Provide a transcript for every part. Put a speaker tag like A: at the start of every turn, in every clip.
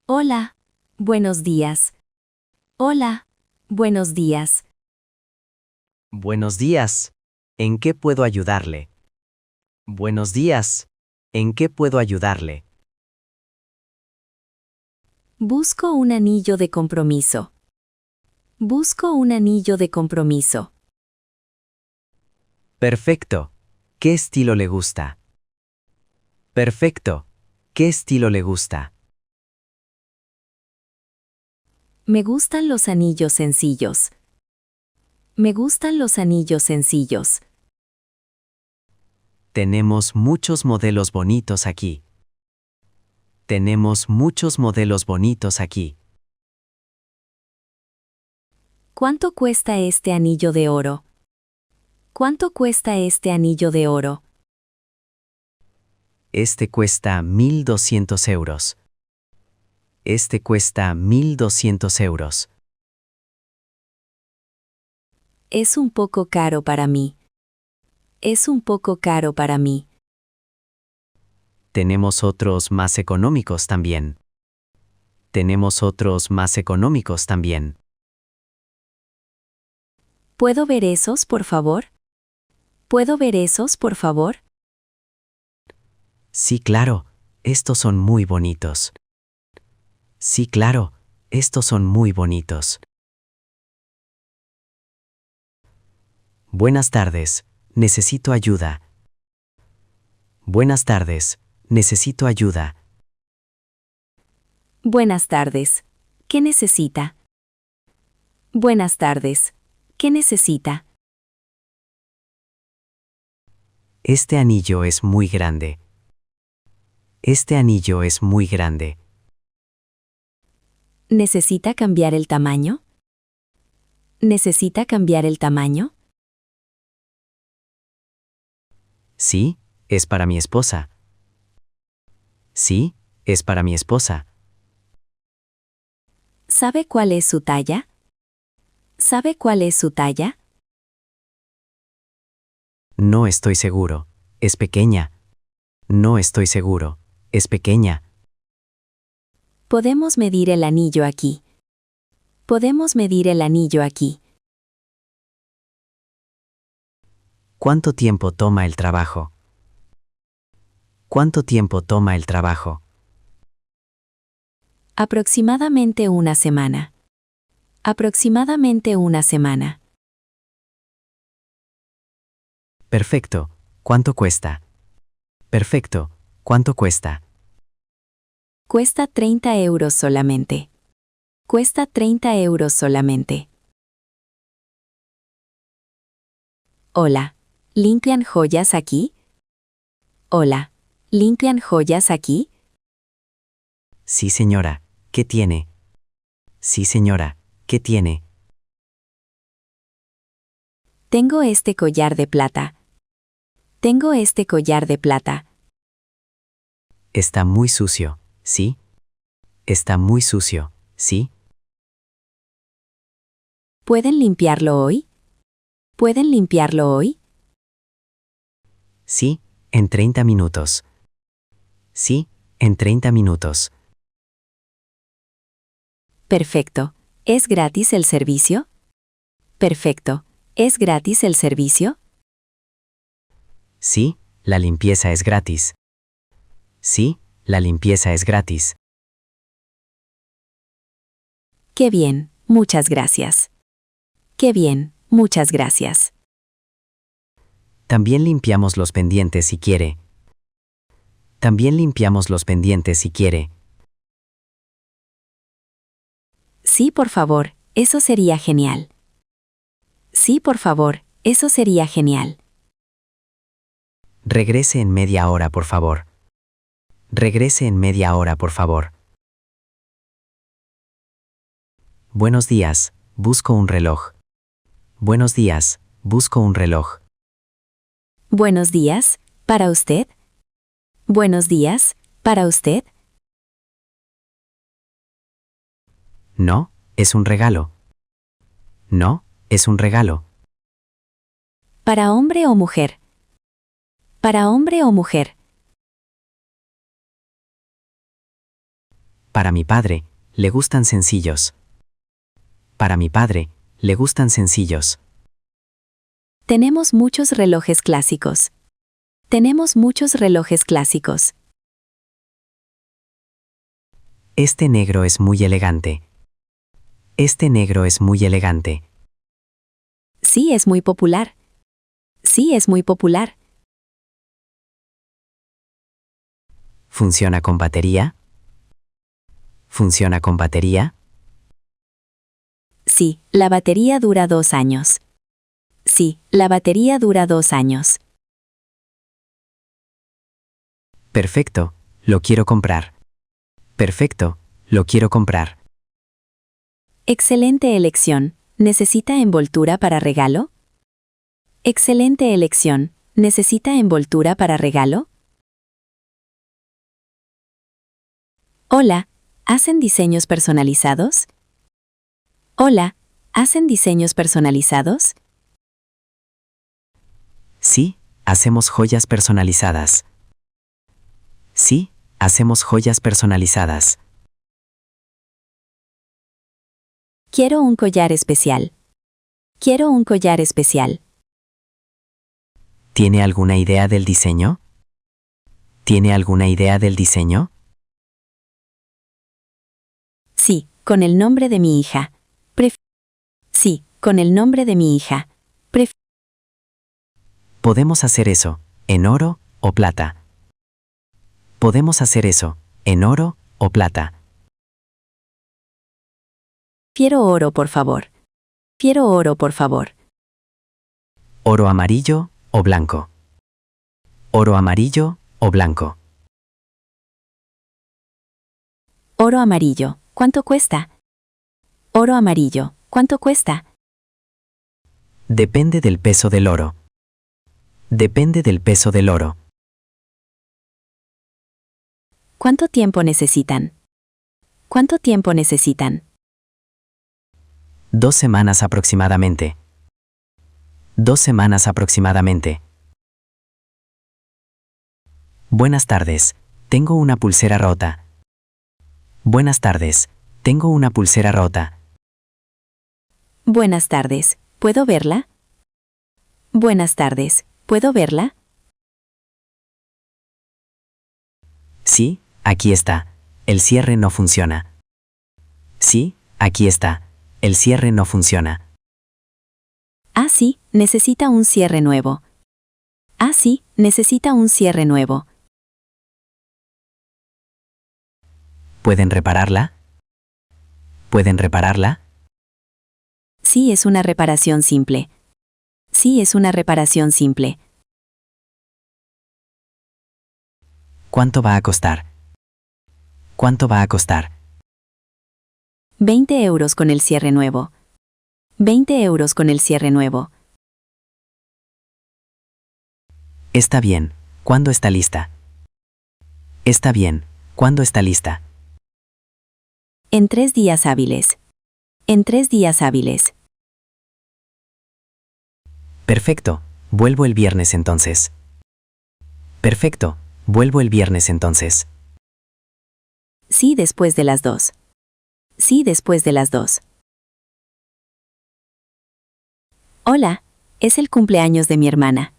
A: Hola, buenos días. Hola, buenos días.
B: Buenos días. ¿En qué puedo ayudarle? Buenos días. ¿En qué puedo ayudarle?
A: Busco un anillo de compromiso. Busco un anillo de compromiso.
B: Perfecto. ¿Qué estilo le gusta? Perfecto. ¿Qué estilo le gusta?
A: Me gustan los anillos sencillos. Me gustan los anillos sencillos.
B: Tenemos muchos modelos bonitos aquí. Tenemos muchos modelos bonitos aquí.
A: ¿Cuánto cuesta este anillo de oro? ¿Cuánto cuesta este anillo de oro?
B: Este cuesta 1.200 euros. Este cuesta 1.200 euros.
A: Es un poco caro para mí. Es un poco caro para mí.
B: Tenemos otros más económicos también. Tenemos otros más económicos también.
A: ¿Puedo ver esos, por favor? ¿Puedo ver esos, por favor?
B: Sí, claro, estos son muy bonitos. Sí, claro, estos son muy bonitos. Buenas tardes, necesito ayuda. Buenas tardes, necesito ayuda.
A: Buenas tardes. ¿Qué necesita? Buenas tardes. ¿Qué necesita?
B: Este anillo es muy grande. Este anillo es muy grande.
A: ¿Necesita cambiar el tamaño? ¿Necesita cambiar el tamaño?
B: Sí, es para mi esposa. Sí, es para mi esposa.
A: ¿Sabe cuál es su talla? ¿Sabe cuál es su talla?
B: No estoy seguro. Es pequeña. No estoy seguro. Es pequeña.
A: Podemos medir el anillo aquí. Podemos medir el anillo aquí.
B: ¿Cuánto tiempo toma el trabajo? ¿Cuánto tiempo toma el trabajo?
A: Aproximadamente una semana. Aproximadamente una semana.
B: Perfecto. ¿Cuánto cuesta? Perfecto. ¿Cuánto cuesta?
A: Cuesta 30 euros solamente. Cuesta 30 euros solamente. Hola. ¿Limpian joyas aquí? Hola. ¿Limpian joyas aquí?
B: Sí, señora. ¿Qué tiene? Sí, señora. ¿Qué tiene?
A: Tengo este collar de plata. Tengo este collar de plata.
B: Está muy sucio, ¿sí? Está muy sucio, ¿sí?
A: ¿Pueden limpiarlo hoy? ¿Pueden limpiarlo hoy?
B: Sí, en 30 minutos. Sí, en 30 minutos.
A: Perfecto. ¿Es gratis el servicio? Perfecto. ¿Es gratis el servicio?
B: Sí, la limpieza es gratis. Sí, la limpieza es gratis.
A: Qué bien, muchas gracias. Qué bien, muchas gracias.
B: También limpiamos los pendientes si quiere. También limpiamos los pendientes si quiere.
A: Sí, por favor, eso sería genial. Sí, por favor, eso sería genial.
B: Regrese en media hora, por favor. Regrese en media hora, por favor. Buenos días, busco un reloj. Buenos días, busco un reloj.
A: Buenos días, ¿para usted? Buenos días, ¿para usted?
B: No, es un regalo. No, es un regalo.
A: ¿Para hombre o mujer? ¿Para hombre o mujer?
B: Para mi padre, le gustan sencillos. Para mi padre, le gustan sencillos.
A: Tenemos muchos relojes clásicos. Tenemos muchos relojes clásicos.
B: Este negro es muy elegante. Este negro es muy elegante.
A: Sí, es muy popular. Sí, es muy popular.
B: ¿Funciona con batería? ¿Funciona con batería?
A: Sí, la batería dura 2 años. Sí, la batería dura 2 años.
B: Perfecto, lo quiero comprar. Perfecto, lo quiero comprar.
A: Excelente elección. ¿Necesita envoltura para regalo? Excelente elección. ¿Necesita envoltura para regalo? Hola, ¿hacen diseños personalizados? Hola, ¿hacen diseños personalizados?
B: Sí, hacemos joyas personalizadas. Sí, hacemos joyas personalizadas.
A: Quiero un collar especial. Quiero un collar especial.
B: ¿Tiene alguna idea del diseño? ¿Tiene alguna idea del diseño?
A: Sí, con el nombre de mi hija. Sí, con el nombre de mi hija.
B: Podemos hacer eso, en oro o plata. Podemos hacer eso, en oro o plata.
A: Quiero oro, por favor. Quiero oro, por favor.
B: Oro amarillo o blanco. Oro amarillo o blanco.
A: Oro amarillo, ¿cuánto cuesta? Oro amarillo, ¿cuánto cuesta?
B: Depende del peso del oro. Depende del peso del oro.
A: ¿Cuánto tiempo necesitan? ¿Cuánto tiempo necesitan?
B: 2 semanas aproximadamente. 2 semanas aproximadamente. Buenas tardes, tengo una pulsera rota. Buenas tardes, tengo una pulsera rota.
A: Buenas tardes, ¿puedo verla? Buenas tardes, ¿puedo verla?
B: Sí, aquí está. El cierre no funciona. Sí, aquí está. El cierre no funciona.
A: Ah, sí, necesita un cierre nuevo. Ah, sí, necesita un cierre nuevo.
B: ¿Pueden repararla? ¿Pueden repararla?
A: Sí, es una reparación simple. Sí, es una reparación simple.
B: ¿Cuánto va a costar? ¿Cuánto va a costar?
A: 20 euros con el cierre nuevo. 20 euros con el cierre nuevo.
B: Está bien. ¿Cuándo está lista? Está bien. ¿Cuándo está lista?
A: En 3 días hábiles. En 3 días hábiles.
B: Perfecto. Vuelvo el viernes entonces. Perfecto. Vuelvo el viernes entonces.
A: Sí, después de las 2. Sí, después de las 2. Hola, es el cumpleaños de mi hermana.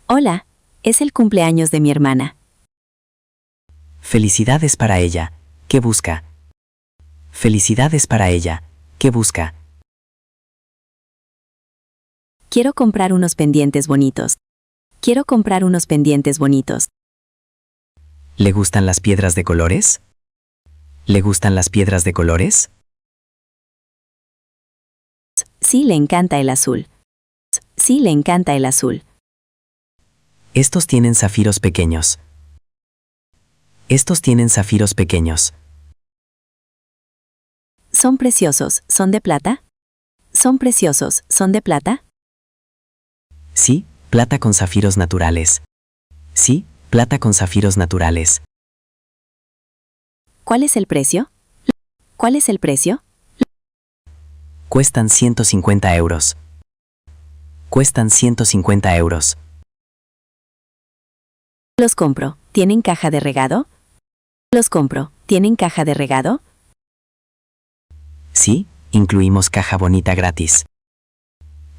A: Hola, es el cumpleaños de mi hermana.
B: Felicidades para ella. ¿Qué busca? Felicidades para ella. ¿Qué busca?
A: Quiero comprar unos pendientes bonitos. Quiero comprar unos pendientes bonitos.
B: ¿Le gustan las piedras de colores? ¿Le gustan las piedras de colores?
A: Sí, le encanta el azul. Sí, le encanta el azul.
B: Estos tienen zafiros pequeños. Estos tienen zafiros pequeños.
A: ¿Son preciosos? ¿Son de plata? ¿Son preciosos? ¿Son de plata?
B: Sí, plata con zafiros naturales. Sí, plata con zafiros naturales.
A: ¿Cuál es el precio? ¿Cuál es el precio?
B: Cuestan 150 euros. Cuestan 150 euros.
A: Los compro. ¿Tienen caja de regalo? Los compro. ¿Tienen caja de regalo?
B: Sí, incluimos caja bonita gratis.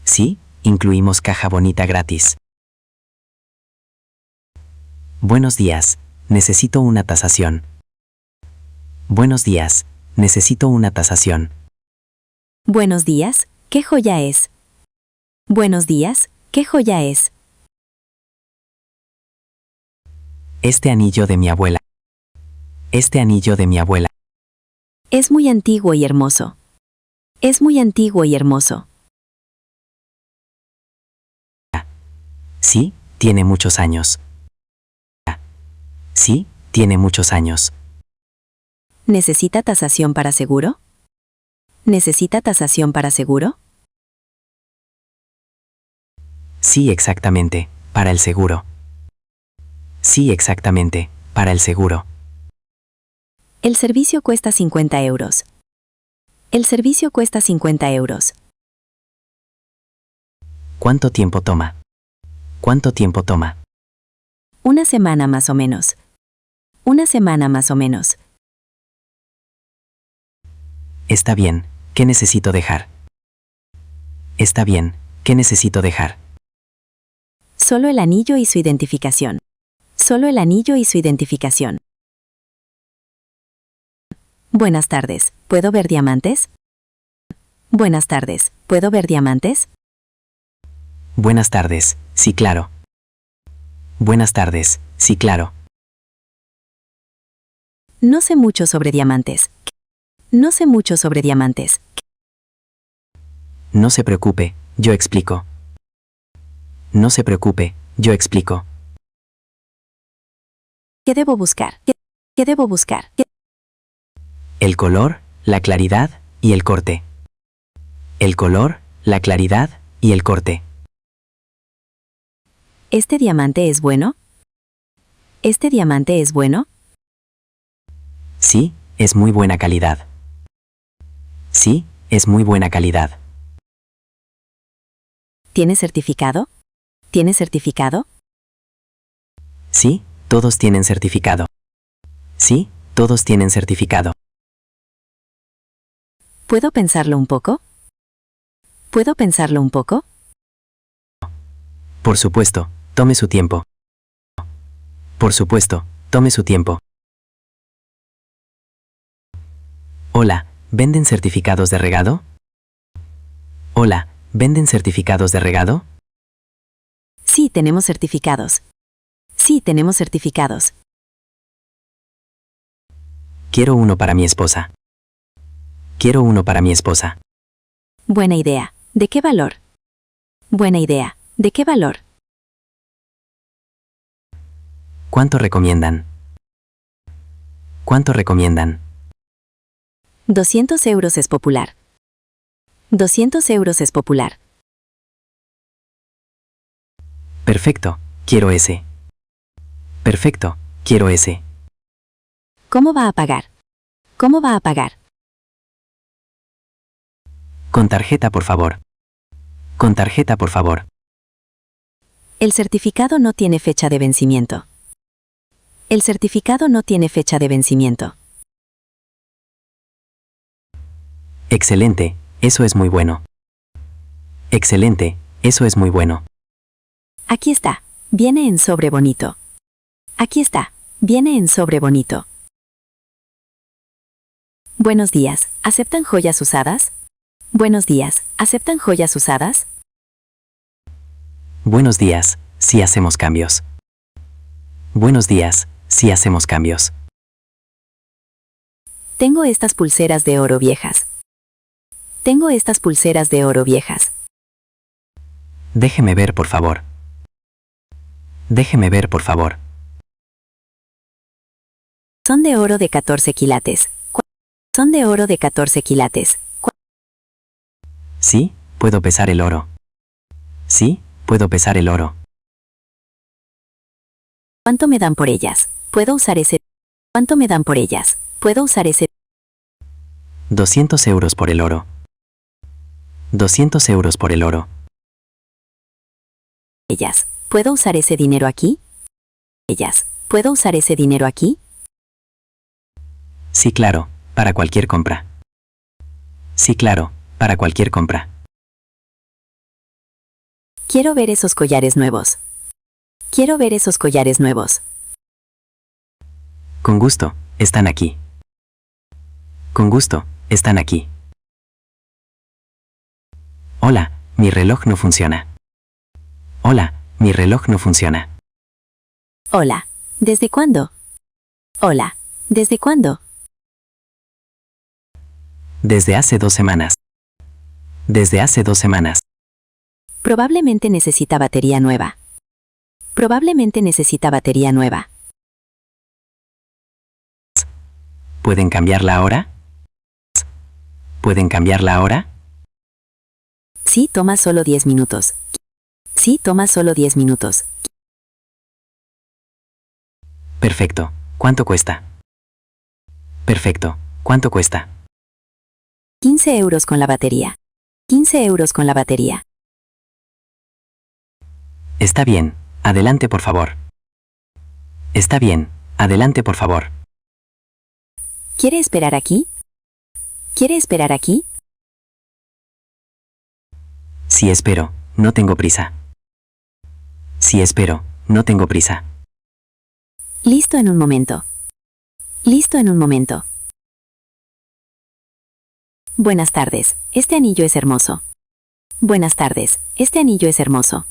B: Sí, incluimos caja bonita gratis. Buenos días, necesito una tasación. Buenos días, necesito una tasación.
A: Buenos días, ¿qué joya es? Buenos días, ¿qué joya es?
B: Este anillo de mi abuela. Este anillo de mi abuela.
A: Es muy antiguo y hermoso. Es muy antiguo y hermoso.
B: Sí, tiene muchos años. Sí, tiene muchos años.
A: ¿Necesita tasación para seguro? ¿Necesita tasación para seguro?
B: Sí, exactamente, para el seguro. Sí, exactamente, para el seguro.
A: El servicio cuesta 50 euros. El servicio cuesta 50 euros.
B: ¿Cuánto tiempo toma? ¿Cuánto tiempo toma?
A: Una semana más o menos. Una semana más o menos.
B: Está bien, ¿qué necesito dejar? Está bien, ¿qué necesito dejar?
A: Solo el anillo y su identificación. Solo el anillo y su identificación. Buenas tardes, ¿puedo ver diamantes? Buenas tardes, ¿puedo ver diamantes?
B: Buenas tardes, sí, claro. Buenas tardes, sí, claro.
A: No sé mucho sobre diamantes. No sé mucho sobre diamantes.
B: No se preocupe, yo explico. No se preocupe, yo explico.
A: ¿Qué debo buscar? ¿Qué debo buscar?
B: El color, la claridad y el corte. El color, la claridad y el corte.
A: ¿Este diamante es bueno? ¿Este diamante es bueno?
B: Sí, es muy buena calidad. Sí, es muy buena calidad.
A: ¿Tiene certificado? ¿Tiene certificado?
B: Sí, todos tienen certificado. Sí, todos tienen certificado.
A: ¿Puedo pensarlo un poco? ¿Puedo pensarlo un poco?
B: Por supuesto, tome su tiempo. Por supuesto, tome su tiempo. Hola, ¿venden certificados de regalo? Hola, ¿venden certificados de regalo?
A: Sí, tenemos certificados. Sí, tenemos certificados.
B: Quiero uno para mi esposa. Quiero uno para mi esposa.
A: Buena idea. ¿De qué valor? Buena idea. ¿De qué valor?
B: ¿Cuánto recomiendan? ¿Cuánto recomiendan?
A: 200 euros es popular. 200 euros es popular.
B: Perfecto, quiero ese. Perfecto, quiero ese.
A: ¿Cómo va a pagar? ¿Cómo va a pagar?
B: Con tarjeta, por favor. Con tarjeta, por favor.
A: El certificado no tiene fecha de vencimiento. El certificado no tiene fecha de vencimiento.
B: Excelente, eso es muy bueno. Excelente, eso es muy bueno.
A: Aquí está. Viene en sobre bonito. Aquí está. Viene en sobre bonito. Buenos días. ¿Aceptan joyas usadas? Buenos días. ¿Aceptan joyas usadas?
B: Buenos días, sí hacemos cambios. Buenos días, sí hacemos cambios.
A: Tengo estas pulseras de oro viejas. Tengo estas pulseras de oro viejas.
B: Déjeme ver, por favor. Déjeme ver, por favor.
A: Son de oro de 14 quilates. Son de oro de 14 quilates.
B: Sí, puedo pesar el oro. Sí, puedo pesar el oro.
A: ¿Cuánto me dan por ellas? ¿Puedo usar ese? ¿Cuánto me dan por ellas? ¿Puedo usar ese?
B: 200 euros por el oro. 200 euros por el oro.
A: Ellas. ¿Puedo usar ese dinero aquí? Ellas. ¿Puedo usar ese dinero aquí?
B: Sí, claro, para cualquier compra. Sí, claro, para cualquier compra.
A: Quiero ver esos collares nuevos. Quiero ver esos collares nuevos.
B: Con gusto, están aquí. Con gusto, están aquí. Hola, mi reloj no funciona. Hola, mi reloj no funciona.
A: Hola, ¿desde cuándo? Hola, ¿desde cuándo?
B: Desde hace 2 semanas. Desde hace 2 semanas.
A: Probablemente necesita batería nueva. Probablemente necesita batería nueva.
B: ¿Pueden cambiarla ahora? ¿Pueden cambiarla ahora?
A: Sí, toma solo 10 minutos. Sí, toma solo 10 minutos.
B: Perfecto. ¿Cuánto cuesta? Perfecto. ¿Cuánto cuesta?
A: 15 euros con la batería. 15 euros con la batería.
B: Está bien. Adelante, por favor. Está bien. Adelante, por favor.
A: ¿Quiere esperar aquí? ¿Quiere esperar aquí?
B: Sí, espero. No tengo prisa. Sí, espero. No tengo prisa.
A: Listo en un momento. Listo en un momento. Buenas tardes. Este anillo es hermoso. Buenas tardes. Este anillo es hermoso.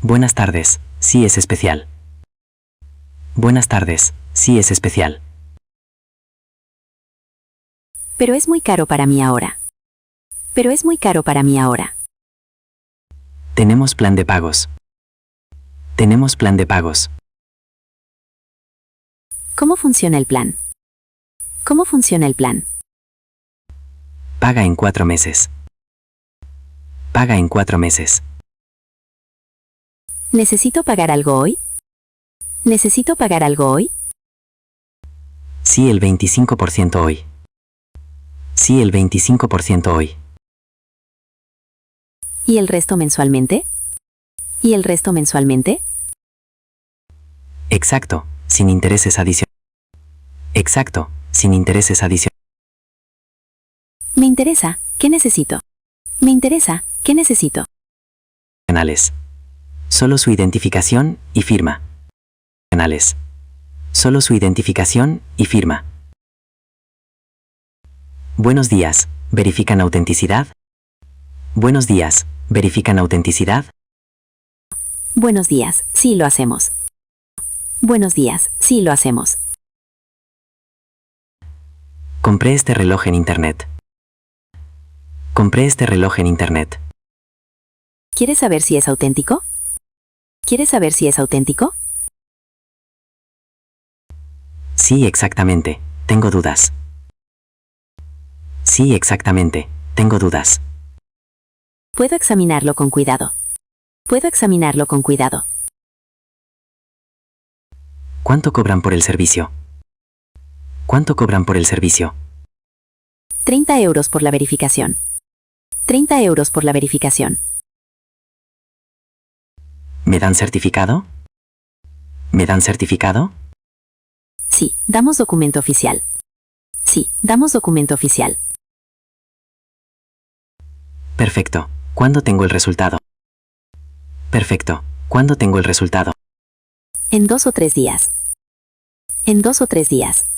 B: Buenas tardes. Sí, es especial. Buenas tardes. Sí, es especial.
A: Pero es muy caro para mí ahora. Pero es muy caro para mí ahora.
B: Tenemos plan de pagos. Tenemos plan de pagos.
A: ¿Cómo funciona el plan? ¿Cómo funciona el plan?
B: Paga en 4 meses. Paga en 4 meses.
A: ¿Necesito pagar algo hoy? ¿Necesito pagar algo hoy?
B: Sí, el 25% hoy. Sí, el 25% hoy.
A: ¿Y el resto mensualmente? ¿Y el resto mensualmente?
B: Exacto, sin intereses adicionales. Exacto, sin intereses adicionales.
A: Me interesa. ¿Qué necesito? Me interesa. ¿Qué necesito?
B: Solo su identificación y firma. Solo su identificación y firma. Buenos días, ¿verifican autenticidad? Buenos días, ¿verifican autenticidad?
A: Buenos días. Sí, lo hacemos. Buenos días. Sí, lo hacemos.
B: Compré este reloj en internet. Compré este reloj en internet.
A: ¿Quieres saber si es auténtico? ¿Quieres saber si es auténtico?
B: Sí, exactamente. Tengo dudas. Sí, exactamente. Tengo dudas.
A: Puedo examinarlo con cuidado. Puedo examinarlo con cuidado.
B: ¿Cuánto cobran por el servicio? ¿Cuánto cobran por el servicio?
A: 30 euros por la verificación. 30 euros por la verificación.
B: ¿Me dan certificado? ¿Me dan certificado?
A: Sí, damos documento oficial. Sí, damos documento oficial.
B: Perfecto. ¿Cuándo tengo el resultado? Perfecto. ¿Cuándo tengo el resultado?
A: En 2 o 3 días. En 2 o 3 días.